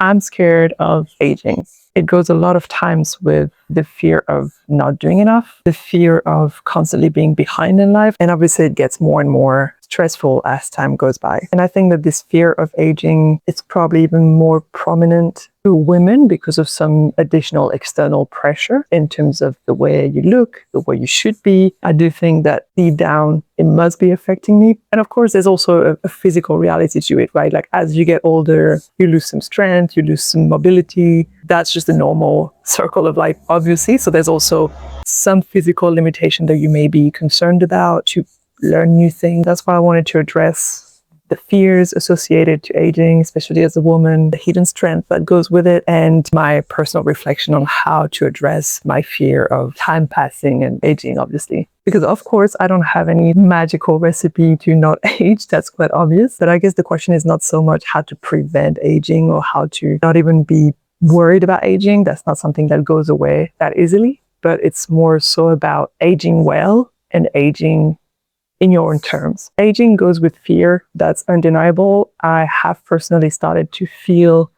I'm scared of aging. It goes a lot of times with the fear of not doing enough, the fear of constantly being behind in life. And obviously it gets more and more stressful as time goes by. And I think that this fear of aging is probably even more prominent to women because of some additional external pressure in terms of the way you look, the way you should be. I do think that deep down, it must be affecting me. And of course, there's also a physical reality to it, right? Like as you get older, you lose some strength, you lose some mobility. That's just the normal circle of life, obviously. So there's also some physical limitation that you may be concerned about to learn new things. That's why I wanted to address the fears associated to aging, especially as a woman, the hidden strength that goes with it, and my personal reflection on how to address my fear of time passing and aging, obviously. Because of course, I don't have any magical recipe to not age. That's quite obvious. But I guess the question is not so much how to prevent aging or how to not even be worried about aging. That's not something that goes away that easily. But it's more so about aging well and aging in your own terms. Aging goes with fear. That's undeniable. I have personally started to feel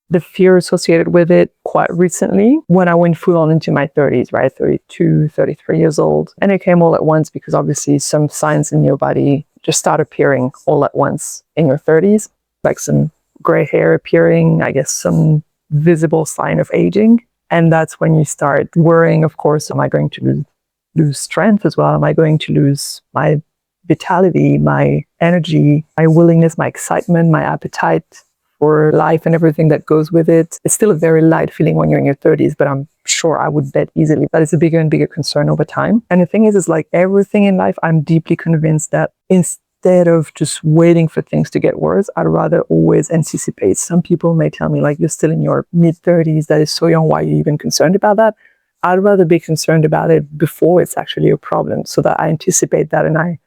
the fear associated with it quite recently when I went full on into my 30s, right? 32, 33 years old. And it came all at once because obviously some signs in your body just start appearing all at once in your 30s, like some gray hair appearing, I guess some visible sign of aging. And that's when you start worrying, of course, am I going to lose strength as well? Am I going to lose my vitality, my energy, my willingness, my excitement, my appetite for life and everything that goes with it? It's still a very light feeling when you're in your 30s, but I'm sure I would bet easily that it's a bigger and bigger concern over time. And the thing is like everything in life, I'm deeply convinced that instead of just waiting for things to get worse, I'd rather always anticipate. Some people may tell me like, you're still in your mid-30s, that is so young, why are you even concerned about that? I'd rather be concerned about it before it's actually a problem so that I anticipate that and I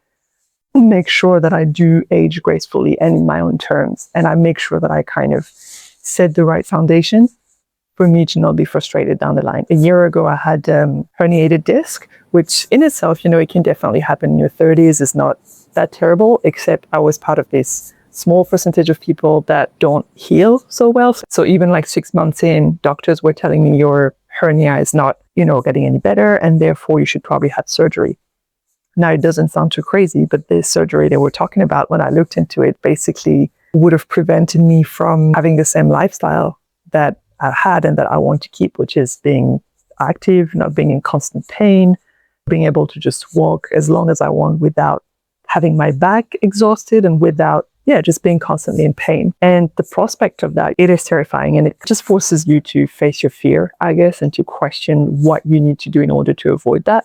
make sure that I do age gracefully and in my own terms. And I make sure that I kind of set the right foundation for me to not be frustrated down the line. A year ago, I had herniated disc, which in itself, it can definitely happen in your 30s. It's not that terrible, except I was part of this small percentage of people that don't heal so well. So even like 6 months in, doctors were telling me your hernia is not, getting any better, and therefore you should probably have surgery. Now, it doesn't sound too crazy, but the surgery they were talking about, when I looked into it, basically would have prevented me from having the same lifestyle that I had and that I want to keep, which is being active, not being in constant pain, being able to just walk as long as I want without having my back exhausted and without just being constantly in pain. And the prospect of that, it is terrifying. And it just forces you to face your fear, I guess, and to question what you need to do in order to avoid that.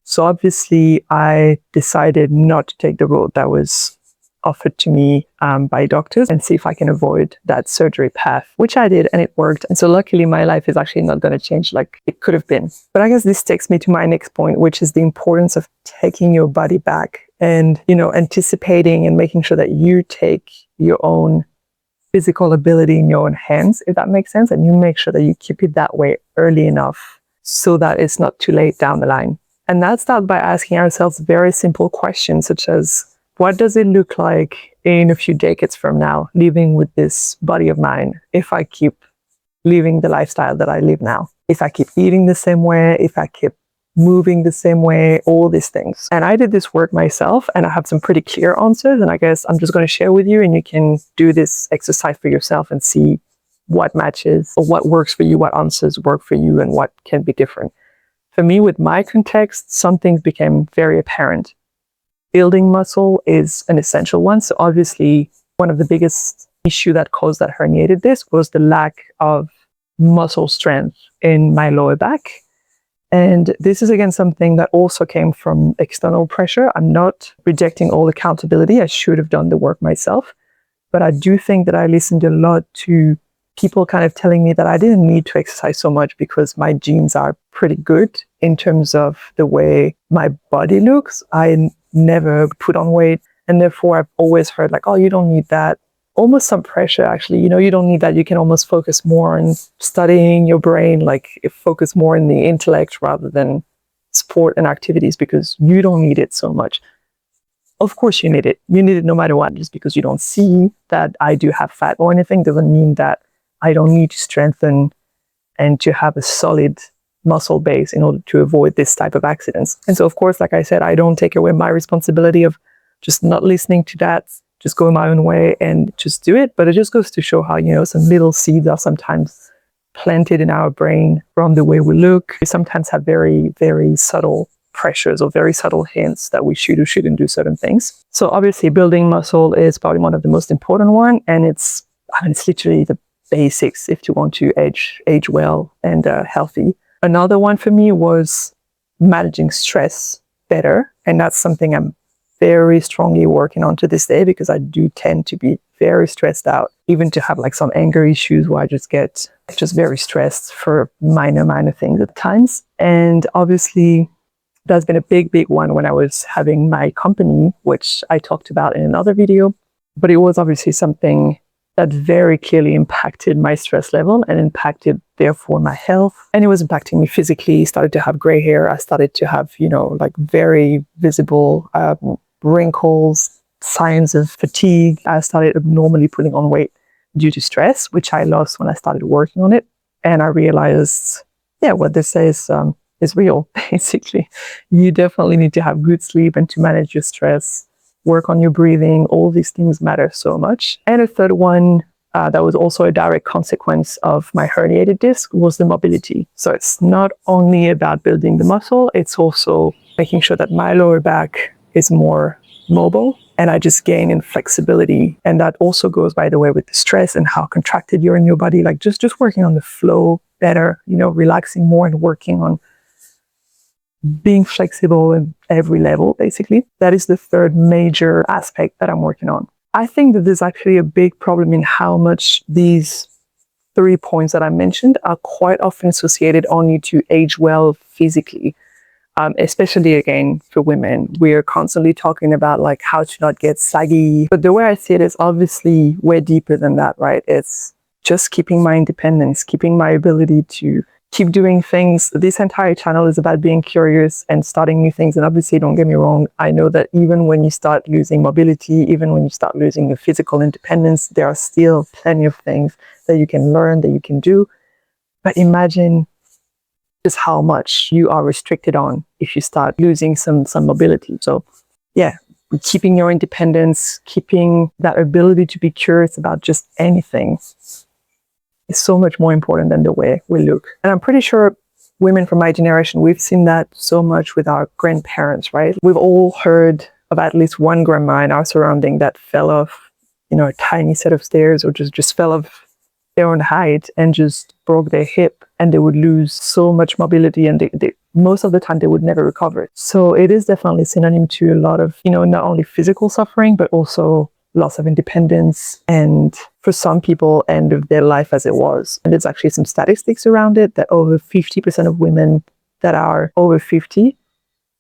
So obviously, I decided not to take the road that was offered to me by doctors and see if I can avoid that surgery path, which I did, and it worked. And so luckily, my life is actually not going to change like it could have been. But I guess this takes me to my next point, which is the importance of taking your body back and, anticipating and making sure that you take your own physical ability in your own hands, if that makes sense. And you make sure that you keep it that way early enough so that it's not too late down the line. And that starts by asking ourselves very simple questions, such as, what does it look like in a few decades from now, living with this body of mine, if I keep living the lifestyle that I live now? If I keep eating the same way, if I keep moving the same way, all these things. And I did this work myself, and I have some pretty clear answers. And I guess I'm just going to share with you, and you can do this exercise for yourself and see what matches or what works for you, what answers work for you, and what can be different. For me, with my context, some things became very apparent. Building muscle is an essential one. So obviously, one of the biggest issue that caused that herniated disc was the lack of muscle strength in my lower back. And this is, again, something that also came from external pressure. I'm not rejecting all accountability. I should have done the work myself. But I do think that I listened a lot to people kind of telling me that I didn't need to exercise so much because my genes are pretty good in terms of the way my body looks. I never put on weight. And therefore, I've always heard like, oh, you don't need that. Almost some pressure, actually. You don't need that. You can almost focus more on studying your brain, like focus more in the intellect rather than sport and activities because you don't need it so much. Of course you need it. You need it no matter what. Just because you don't see that I do have fat or anything doesn't mean that I don't need to strengthen and to have a solid muscle base in order to avoid this type of accidents. And so, of course, like I said, I don't take away my responsibility of just not listening to that, just going my own way and just do it. But it just goes to show how, some little seeds are sometimes planted in our brain from the way we look. We sometimes have very, very subtle pressures or very subtle hints that we should or shouldn't do certain things. So obviously building muscle is probably one of the most important one. And it's literally the basics if you want to age well and healthy. Another one for me was managing stress better. And that's something I'm very strongly working on to this day, because I do tend to be very stressed out, even to have like some anger issues where I just get very stressed for minor things at times. And obviously that's been a big one when I was having my company, which I talked about in another video. But it was obviously something that very clearly impacted my stress level and impacted, therefore, my health. And it was impacting me physically. Started to have gray hair. I started to have, like very visible wrinkles, signs of fatigue. I started abnormally putting on weight due to stress, which I lost when I started working on it. And I realized, what they say is real, basically. You definitely need to have good sleep and to manage your stress, work on your breathing. All these things matter so much. And a third one that was also a direct consequence of my herniated disc was the mobility. So it's not only about building the muscle, it's also making sure that my lower back is more mobile and I just gain in flexibility. And that also goes, by the way, with the stress and how contracted you're in your body, like just working on the flow better, relaxing more and working on being flexible in every level, basically. That is the third major aspect that I'm working on. I think that there's actually a big problem in how much these 3 points that I mentioned are quite often associated only to age well physically, especially again for women. We're constantly talking about like how to not get saggy. But the way I see it is obviously way deeper than that, right? It's just keeping my independence, keeping my ability to keep doing things. This entire channel is about being curious and starting new things. And obviously, don't get me wrong, I know that even when you start losing mobility, even when you start losing your physical independence, there are still plenty of things that you can learn, that you can do. But imagine just how much you are restricted on if you start losing some mobility. So keeping your independence, keeping that ability to be curious about just anything is so much more important than the way we look. And I'm pretty sure women from my generation, we've seen that so much with our grandparents, right? We've all heard of at least one grandma in our surrounding that fell off, a tiny set of stairs, or just fell off their own height and just broke their hip, and they would lose so much mobility, and they most of the time they would never recover. So it is definitely synonym to a lot of, not only physical suffering, but also loss of independence, and for some people, end of their life as it was. And there's actually some statistics around it that over 50% of women that are over 50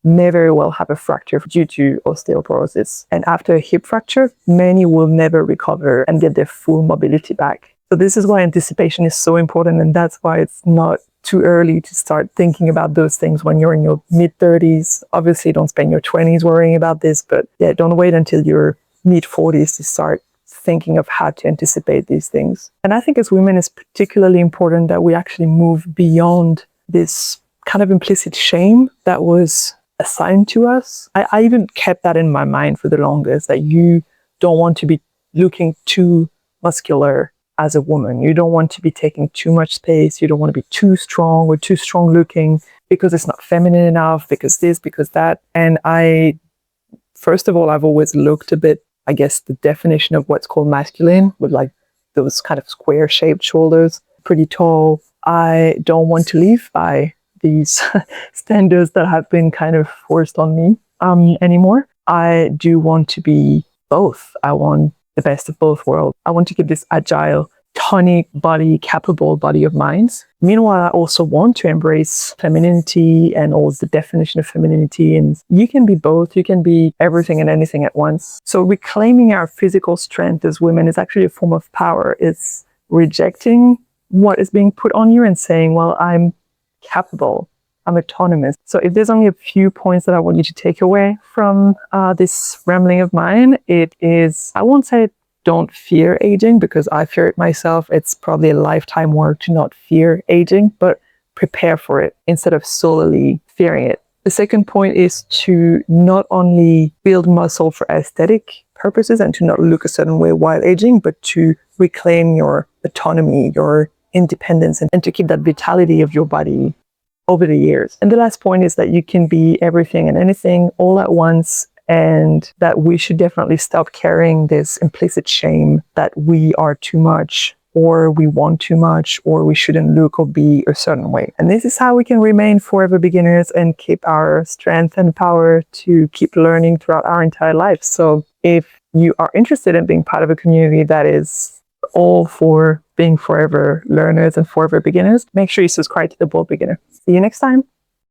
may very well have a fracture due to osteoporosis. And after a hip fracture, many will never recover and get their full mobility back. So this is why anticipation is so important, and that's why it's not too early to start thinking about those things when you're in your mid-30s. Obviously, don't spend your 20s worrying about this, but don't wait until you're mid-40s to start thinking of how to anticipate these things. And I think as women, it's particularly important that we actually move beyond this kind of implicit shame that was assigned to us. I even kept that in my mind for the longest, that you don't want to be looking too muscular as a woman. You don't want to be taking too much space. You don't want to be too strong or too strong looking because it's not feminine enough, because this, because that. And first of all, I've always looked a bit, I guess, the definition of what's called masculine, with like those kind of square shaped shoulders, pretty tall. I don't want to live by these standards that have been kind of forced on me anymore. I do want to be both. I want the best of both worlds. I want to keep this agile, tonic body, capable body of mine. Meanwhile, I also want to embrace femininity and all the definition of femininity. And you can be both. You can be everything and anything at once. So reclaiming our physical strength as women is actually a form of power. It's rejecting what is being put on you and saying, well, I'm capable. I'm autonomous. So if there's only a few points that I want you to take away from this rambling of mine, it is, I won't say don't fear aging, because I fear it myself. It's probably a lifetime work to not fear aging, but prepare for it instead of solely fearing it. The second point is to not only build muscle for aesthetic purposes and to not look a certain way while aging, but to reclaim your autonomy, your independence, and to keep that vitality of your body over the years. And the last point is that you can be everything and anything all at once, and that we should definitely stop carrying this implicit shame that we are too much, or we want too much, or we shouldn't look or be a certain way. And this is how we can remain forever beginners and keep our strength and power to keep learning throughout our entire life. So if you are interested in being part of a community that is all for being forever learners and forever beginners, make sure you subscribe to the Bold Beginner. See you next time.